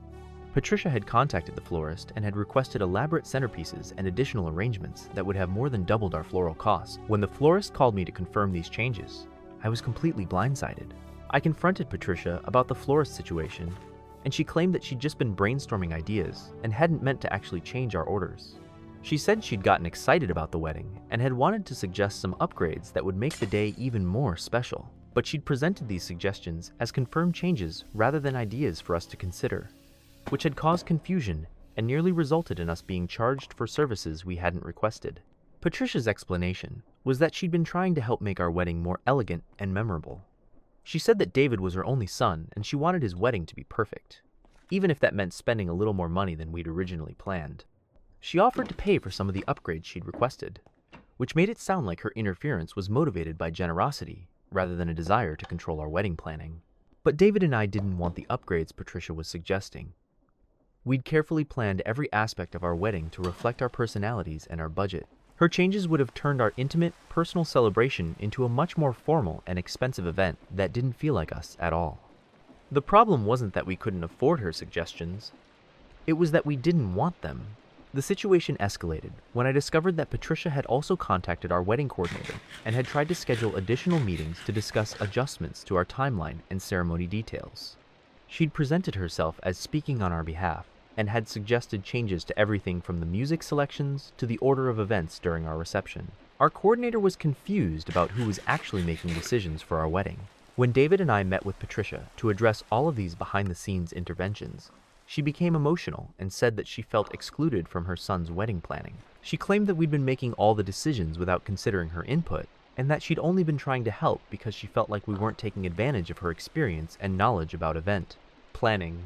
Patricia had contacted the florist and had requested elaborate centerpieces and additional arrangements that would have more than doubled our floral costs. When the florist called me to confirm these changes, I was completely blindsided. I confronted Patricia about the florist situation, and she claimed that she'd just been brainstorming ideas and hadn't meant to actually change our orders. She said she'd gotten excited about the wedding and had wanted to suggest some upgrades that would make the day even more special. but she'd presented these suggestions as confirmed changes rather than ideas for us to consider, which had caused confusion and nearly resulted in us being charged for services we hadn't requested. Patricia's explanation was that she'd been trying to help make our wedding more elegant and memorable. She said that David was her only son and she wanted his wedding to be perfect, even if that meant spending a little more money than we'd originally planned. She offered to pay for some of the upgrades she'd requested, which made it sound like her interference was motivated by generosity rather than a desire to control our wedding planning. But David and I didn't want the upgrades Patricia was suggesting. We'd carefully planned every aspect of our wedding to reflect our personalities and our budget. Her changes would have turned our intimate, personal celebration into a much more formal and expensive event that didn't feel like us at all. The problem wasn't that we couldn't afford her suggestions. It was that we didn't want them. The situation escalated when I discovered that Patricia had also contacted our wedding coordinator and had tried to schedule additional meetings to discuss adjustments to our timeline and ceremony details. She'd presented herself as speaking on our behalf and had suggested changes to everything from the music selections to the order of events during our reception. Our coordinator was confused about who was actually making decisions for our wedding. When David and I met with Patricia to address all of these behind-the-scenes interventions, she became emotional and said that she felt excluded from her son's wedding planning. She claimed that we'd been making all the decisions without considering her input, and that she'd only been trying to help because she felt like we weren't taking advantage of her experience and knowledge about event planning.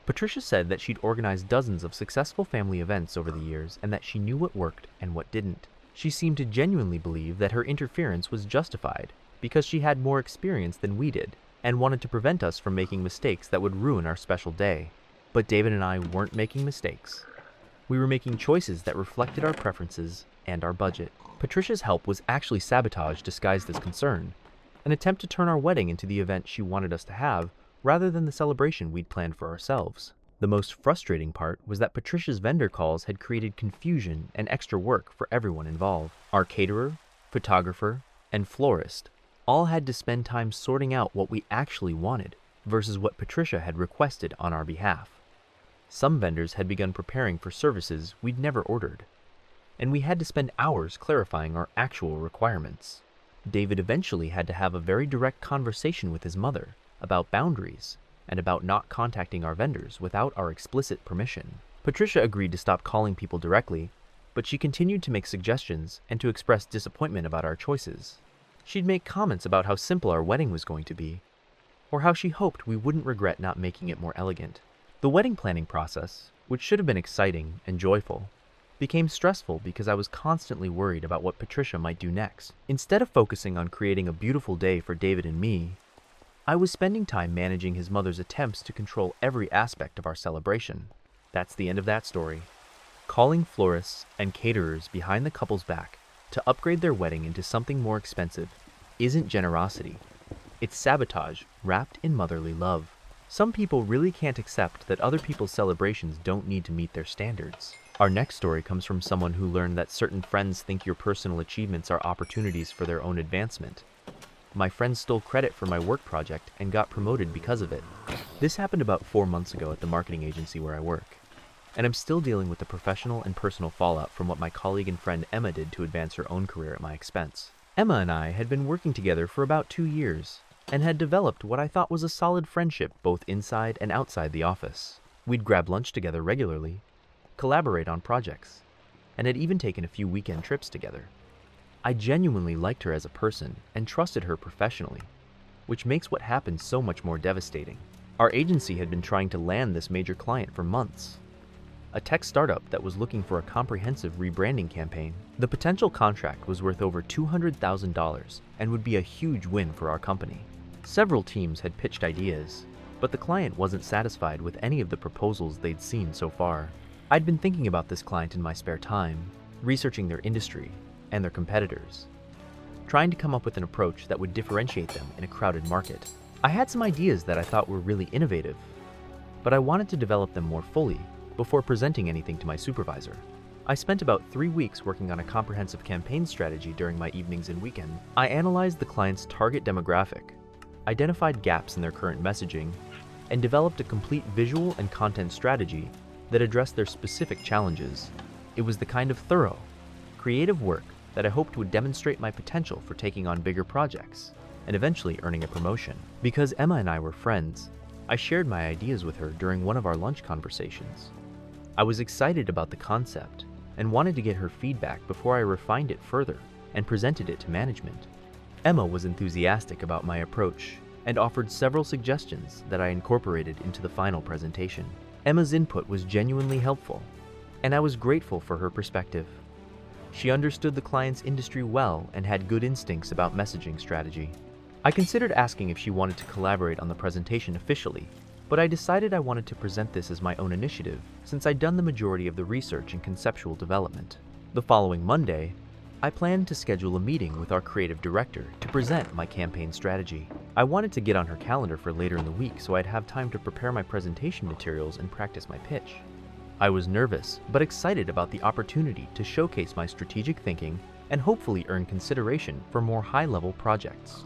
Patricia said that she'd organized dozens of successful family events over the years and that she knew what worked and what didn't. She seemed to genuinely believe that her interference was justified because she had more experience than we did and wanted to prevent us from making mistakes that would ruin our special day. But David and I weren't making mistakes. We were making choices that reflected our preferences and our budget. Patricia's help was actually sabotage disguised as concern, an attempt to turn our wedding into the event she wanted us to have rather than the celebration we'd planned for ourselves. The most frustrating part was that Patricia's vendor calls had created confusion and extra work for everyone involved. Our caterer, photographer, and florist all had to spend time sorting out what we actually wanted versus what Patricia had requested on our behalf. Some vendors had begun preparing for services we'd never ordered, and we had to spend hours clarifying our actual requirements. David eventually had to have a very direct conversation with his mother about boundaries and about not contacting our vendors without our explicit permission. Patricia agreed to stop calling people directly, but she continued to make suggestions and to express disappointment about our choices. She'd make comments about how simple our wedding was going to be, or how she hoped we wouldn't regret not making it more elegant. The wedding planning process, which should have been exciting and joyful, became stressful because I was constantly worried about what Patricia might do next. Instead of focusing on creating a beautiful day for David and me, I was spending time managing his mother's attempts to control every aspect of our celebration. That's the end of that story. Calling florists and caterers behind the couple's back to upgrade their wedding into something more expensive isn't generosity. It's sabotage wrapped in motherly love. Some people really can't accept that other people's celebrations don't need to meet their standards. Our next story comes from someone who learned that certain friends think your personal achievements are opportunities for their own advancement. My friend stole credit for my work project and got promoted because of it. This happened about 4 months ago at the marketing agency where I work, and I'm still dealing with the professional and personal fallout from what my colleague and friend Emma did to advance her own career at my expense. Emma and I had been working together for about 2 years, and had developed what I thought was a solid friendship both inside and outside the office. We'd grab lunch together regularly, collaborate on projects, and had even taken a few weekend trips together. I genuinely liked her as a person and trusted her professionally, which makes what happened so much more devastating. Our agency had been trying to land this major client for months, a tech startup that was looking for a comprehensive rebranding campaign. The potential contract was worth over $200,000 and would be a huge win for our company. Several teams had pitched ideas, but the client wasn't satisfied with any of the proposals they'd seen so far. I'd been thinking about this client in my spare time, researching their industry and their competitors, trying to come up with an approach that would differentiate them in a crowded market. I had some ideas that I thought were really innovative, but I wanted to develop them more fully before presenting anything to my supervisor. I spent about 3 weeks working on a comprehensive campaign strategy during my evenings and weekend. I analyzed the client's target demographic, identified gaps in their current messaging, and developed a complete visual and content strategy that addressed their specific challenges. It was the kind of thorough, creative work that I hoped would demonstrate my potential for taking on bigger projects. and eventually earning a promotion. Because Emma and I were friends, I shared my ideas with her during one of our lunch conversations. I was excited about the concept and wanted to get her feedback before I refined it further and presented it to management. Emma was enthusiastic about my approach and offered several suggestions that I incorporated into the final presentation. Emma's input was genuinely helpful, and I was grateful for her perspective. She understood the client's industry well and had good instincts about messaging strategy. I considered asking if she wanted to collaborate on the presentation officially, but I decided I wanted to present this as my own initiative since I'd done the majority of the research and conceptual development. The following Monday, I planned to schedule a meeting with our creative director to present my campaign strategy. I wanted to get on her calendar for later in the week so I'd have time to prepare my presentation materials and practice my pitch. I was nervous, but excited about the opportunity to showcase my strategic thinking and hopefully earn consideration for more high-level projects.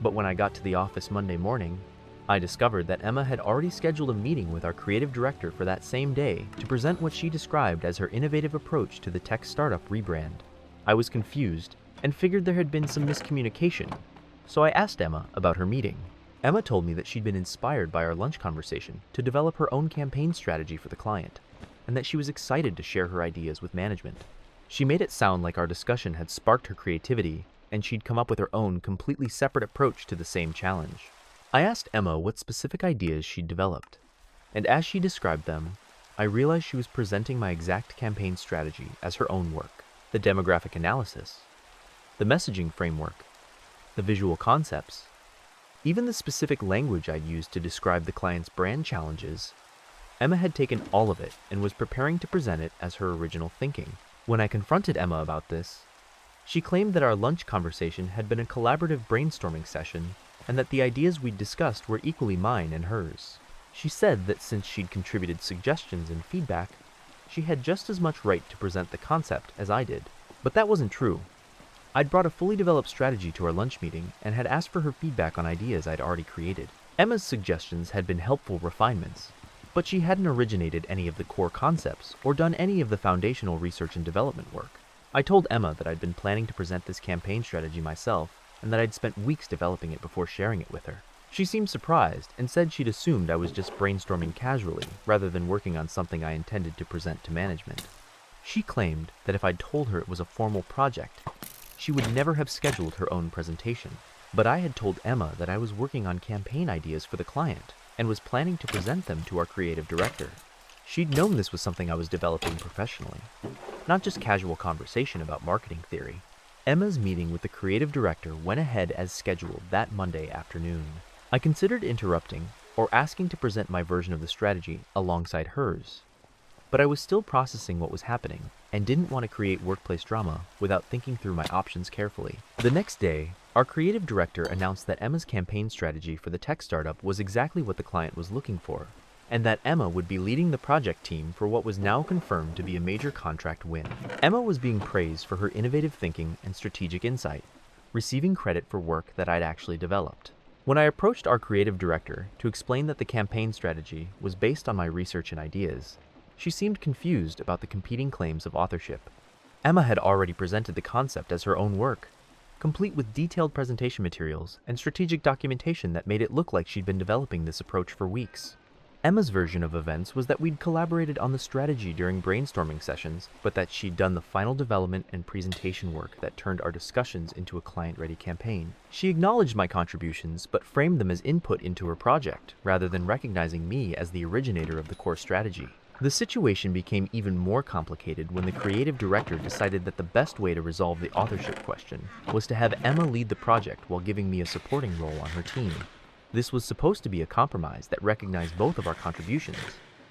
But when I got to the office Monday morning, I discovered that Emma had already scheduled a meeting with our creative director for that same day to present what she described as her innovative approach to the tech startup rebrand. I was confused and figured there had been some miscommunication, so I asked Emma about her meeting. Emma told me that she'd been inspired by our lunch conversation to develop her own campaign strategy for the client, and that she was excited to share her ideas with management. She made it sound like our discussion had sparked her creativity, and she'd come up with her own completely separate approach to the same challenge. I asked Emma what specific ideas she'd developed, and as she described them, I realized she was presenting my exact campaign strategy as her own work. The demographic analysis, the messaging framework, the visual concepts, even the specific language I'd used to describe the client's brand challenges. Emma had taken all of it and was preparing to present it as her original thinking. When I confronted Emma about this, she claimed that our lunch conversation had been a collaborative brainstorming session and that the ideas we'd discussed were equally mine and hers. She said that since she'd contributed suggestions and feedback, she had just as much right to present the concept as I did. But that wasn't true. I'd brought a fully developed strategy to our lunch meeting and had asked for her feedback on ideas I'd already created. Emma's suggestions had been helpful refinements, but she hadn't originated any of the core concepts or done any of the foundational research and development work. I told Emma that I'd been planning to present this campaign strategy myself and that I'd spent weeks developing it before sharing it with her. She seemed surprised and said she'd assumed I was just brainstorming casually rather than working on something I intended to present to management. She claimed that if I'd told her it was a formal project, she would never have scheduled her own presentation. But I had told Emma that I was working on campaign ideas for the client and was planning to present them to our creative director. She'd known this was something I was developing professionally, not just casual conversation about marketing theory. Emma's meeting with the creative director went ahead as scheduled that Monday afternoon. I considered interrupting or asking to present my version of the strategy alongside hers, but I was still processing what was happening and didn't want to create workplace drama without thinking through my options carefully. The next day, our creative director announced that Emma's campaign strategy for the tech startup was exactly what the client was looking for, and that Emma would be leading the project team for what was now confirmed to be a major contract win. Emma was being praised for her innovative thinking and strategic insight, receiving credit for work that I'd actually developed. When I approached our creative director to explain that the campaign strategy was based on my research and ideas, she seemed confused about the competing claims of authorship. Emma had already presented the concept as her own work, complete with detailed presentation materials and strategic documentation that made it look like she'd been developing this approach for weeks. Emma's version of events was that we'd collaborated on the strategy during brainstorming sessions, but that she'd done the final development and presentation work that turned our discussions into a client-ready campaign. She acknowledged my contributions, but framed them as input into her project, rather than recognizing me as the originator of the core strategy. The situation became even more complicated when the creative director decided that the best way to resolve the authorship question was to have Emma lead the project while giving me a supporting role on her team. This was supposed to be a compromise that recognized both of our contributions,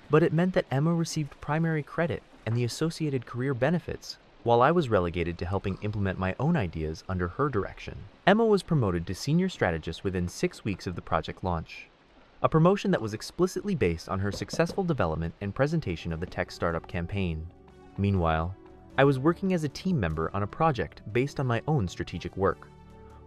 but it meant that Emma received primary credit and the associated career benefits, while I was relegated to helping implement my own ideas under her direction. Emma was promoted to senior strategist within 6 weeks of the project launch, a promotion that was explicitly based on her successful development and presentation of the tech startup campaign. Meanwhile, I was working as a team member on a project based on my own strategic work,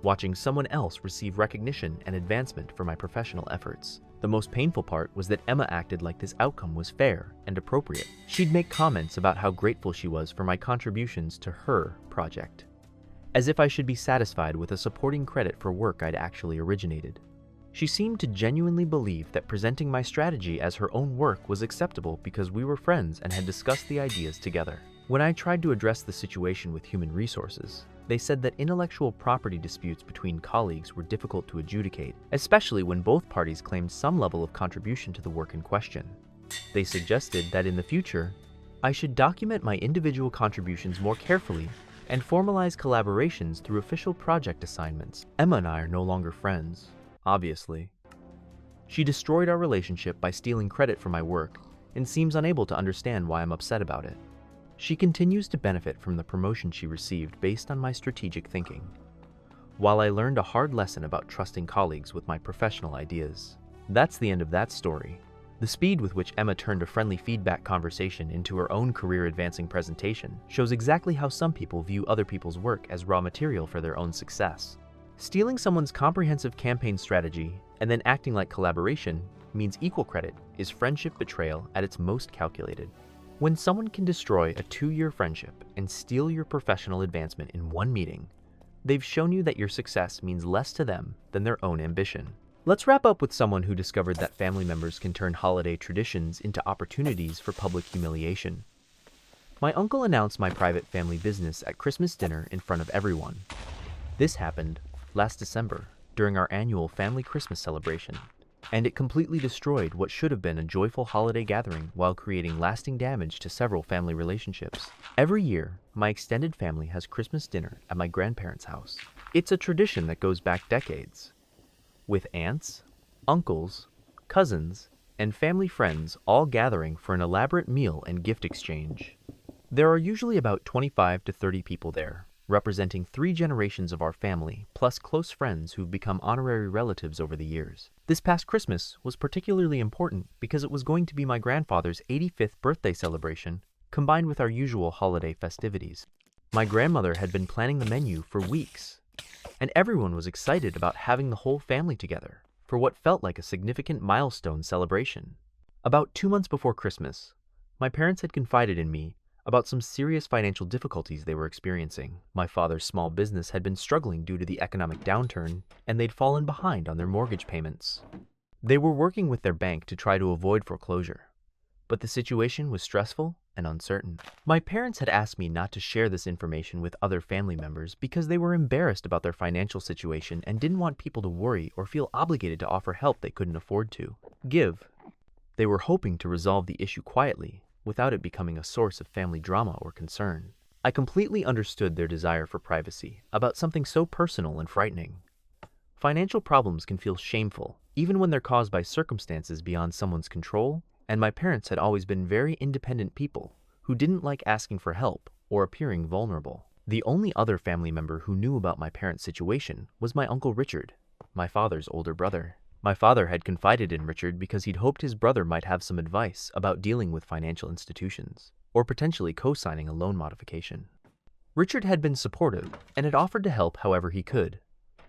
watching someone else receive recognition and advancement for my professional efforts. The most painful part was that Emma acted like this outcome was fair and appropriate. She'd make comments about how grateful she was for my contributions to her project, as if I should be satisfied with a supporting credit for work I'd actually originated. She seemed to genuinely believe that presenting my strategy as her own work was acceptable because we were friends and had discussed the ideas together. When I tried to address the situation with human resources, they said that intellectual property disputes between colleagues were difficult to adjudicate, especially when both parties claimed some level of contribution to the work in question. They suggested that in the future, I should document my individual contributions more carefully and formalize collaborations through official project assignments. Emma and I are no longer friends, obviously. She destroyed our relationship by stealing credit for my work and seems unable to understand why I'm upset about it. She continues to benefit from the promotion she received based on my strategic thinking, while I learned a hard lesson about trusting colleagues with my professional ideas. That's the end of that story. The speed with which Emma turned a friendly feedback conversation into her own career-advancing presentation shows exactly how some people view other people's work as raw material for their own success. Stealing someone's comprehensive campaign strategy and then acting like collaboration means equal credit is friendship betrayal at its most calculated. When someone can destroy a 2-year friendship and steal your professional advancement in one meeting, they've shown you that your success means less to them than their own ambition. Let's wrap up with someone who discovered that family members can turn holiday traditions into opportunities for public humiliation. My uncle announced my private family business at Christmas dinner in front of everyone. This happened last December during our annual family Christmas celebration, and it completely destroyed what should have been a joyful holiday gathering while creating lasting damage to several family relationships. Every year, my extended family has Christmas dinner at my grandparents' house. It's a tradition that goes back decades, with aunts, uncles, cousins, and family friends all gathering for an elaborate meal and gift exchange. There are usually about 25 to 30 people there, representing 3 generations of our family, plus close friends who've become honorary relatives over the years. This past Christmas was particularly important because it was going to be my grandfather's 85th birthday celebration, combined with our usual holiday festivities. My grandmother had been planning the menu for weeks, and everyone was excited about having the whole family together for what felt like a significant milestone celebration. About 2 months before Christmas, my parents had confided in me about some serious financial difficulties they were experiencing. My father's small business had been struggling due to the economic downturn, and they'd fallen behind on their mortgage payments. They were working with their bank to try to avoid foreclosure, but the situation was stressful and uncertain. My parents had asked me not to share this information with other family members because they were embarrassed about their financial situation and didn't want people to worry or feel obligated to offer help they couldn't afford to give. They were hoping to resolve the issue quietly, without it becoming a source of family drama or concern. I completely understood their desire for privacy about something so personal and frightening. Financial problems can feel shameful, even when they're caused by circumstances beyond someone's control, and my parents had always been very independent people who didn't like asking for help or appearing vulnerable. The only other family member who knew about my parents' situation was my Uncle Richard, my father's older brother. My father had confided in Richard because he'd hoped his brother might have some advice about dealing with financial institutions, or potentially co-signing a loan modification. Richard had been supportive and had offered to help however he could,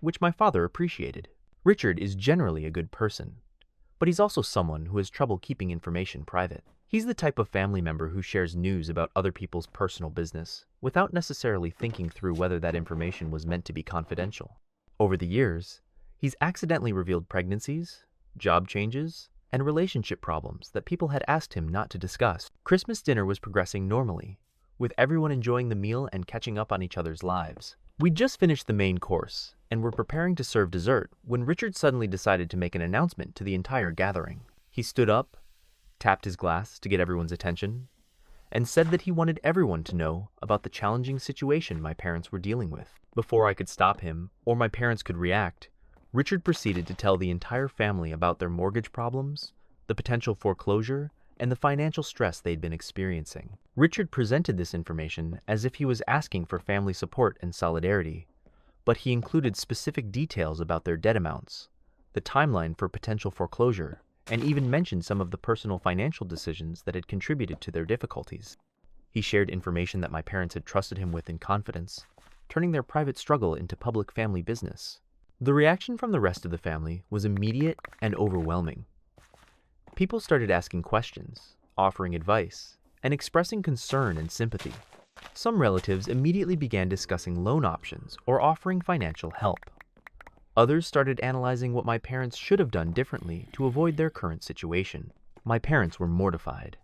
which my father appreciated. Richard is generally a good person, but he's also someone who has trouble keeping information private. He's the type of family member who shares news about other people's personal business without necessarily thinking through whether that information was meant to be confidential. Over the years, he's accidentally revealed pregnancies, job changes, and relationship problems that people had asked him not to discuss. Christmas dinner was progressing normally, with everyone enjoying the meal and catching up on each other's lives. We'd just finished the main course, and were preparing to serve dessert when Richard suddenly decided to make an announcement to the entire gathering. He stood up, tapped his glass to get everyone's attention, and said that he wanted everyone to know about the challenging situation my parents were dealing with. Before I could stop him, or my parents could react, Richard proceeded to tell the entire family about their mortgage problems, the potential foreclosure, and the financial stress they'd been experiencing. Richard presented this information as if he was asking for family support and solidarity, but he included specific details about their debt amounts, the timeline for potential foreclosure, and even mentioned some of the personal financial decisions that had contributed to their difficulties. He shared information that my parents had trusted him with in confidence, turning their private struggle into public family business. The reaction from the rest of the family was immediate and overwhelming. People started asking questions, offering advice, and expressing concern and sympathy. Some relatives immediately began discussing loan options or offering financial help. Others started analyzing what my parents should have done differently to avoid their current situation. My parents were mortified.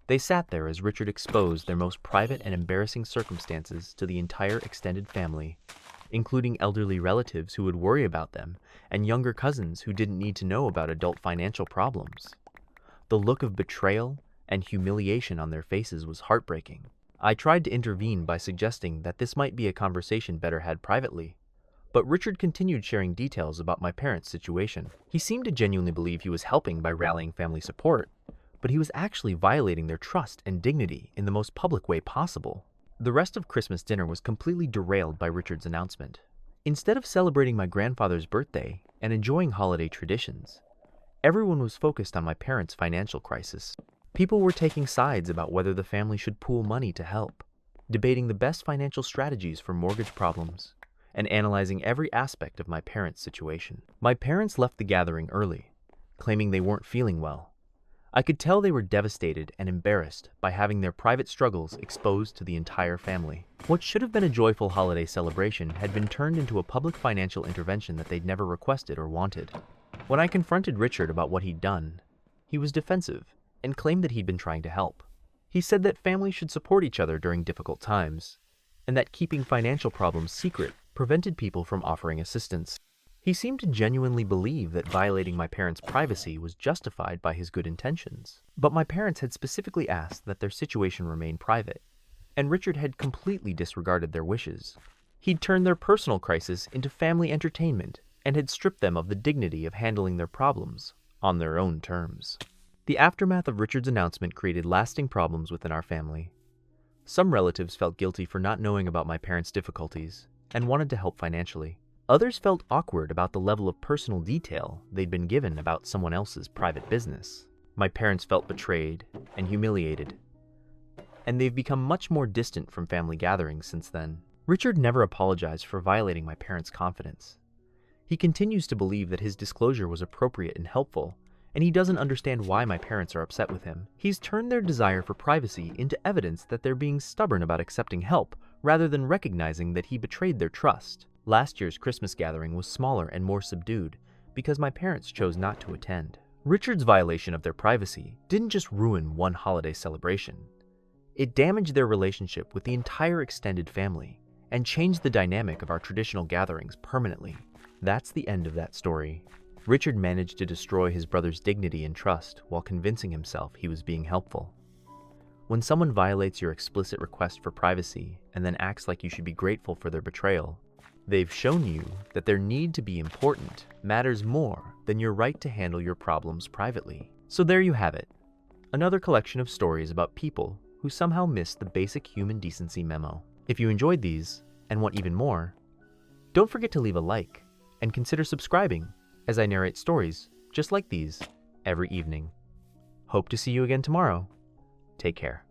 They sat there as Richard exposed their most private and embarrassing circumstances to the entire extended family, including elderly relatives who would worry about them and younger cousins who didn't need to know about adult financial problems. The look of betrayal and humiliation on their faces was heartbreaking. I tried to intervene by suggesting that this might be a conversation better had privately, but Richard continued sharing details about my parents' situation. He seemed to genuinely believe he was helping by rallying family support, but he was actually violating their trust and dignity in the most public way possible. The rest of Christmas dinner was completely derailed by Richard's announcement. Instead of celebrating my grandfather's birthday and enjoying holiday traditions, everyone was focused on my parents' financial crisis. People were taking sides about whether the family should pool money to help, debating the best financial strategies for mortgage problems, and analyzing every aspect of my parents' situation. My parents left the gathering early, claiming they weren't feeling well. I could tell they were devastated and embarrassed by having their private struggles exposed to the entire family. What should have been a joyful holiday celebration had been turned into a public financial intervention that they'd never requested or wanted. When I confronted Richard about what he'd done, he was defensive and claimed that he'd been trying to help. He said that families should support each other during difficult times, and that keeping financial problems secret prevented people from offering assistance. He seemed to genuinely believe that violating my parents' privacy was justified by his good intentions. But my parents had specifically asked that their situation remain private, and Richard had completely disregarded their wishes. He'd turned their personal crisis into family entertainment and had stripped them of the dignity of handling their problems on their own terms. The aftermath of Richard's announcement created lasting problems within our family. Some relatives felt guilty for not knowing about my parents' difficulties and wanted to help financially. Others felt awkward about the level of personal detail they'd been given about someone else's private business. My parents felt betrayed and humiliated, and they've become much more distant from family gatherings since then. Richard never apologized for violating my parents' confidence. He continues to believe that his disclosure was appropriate and helpful, and he doesn't understand why my parents are upset with him. He's turned their desire for privacy into evidence that they're being stubborn about accepting help, rather than recognizing that he betrayed their trust. Last year's Christmas gathering was smaller and more subdued because my parents chose not to attend. Richard's violation of their privacy didn't just ruin one holiday celebration. It damaged their relationship with the entire extended family and changed the dynamic of our traditional gatherings permanently. That's the end of that story. Richard managed to destroy his brother's dignity and trust while convincing himself he was being helpful. When someone violates your explicit request for privacy and then acts like you should be grateful for their betrayal, they've shown you that their need to be important matters more than your right to handle your problems privately. So there you have it, another collection of stories about people who somehow missed the basic human decency memo. If you enjoyed these and want even more, don't forget to leave a like and consider subscribing as I narrate stories just like these every evening. Hope to see you again tomorrow. Take care.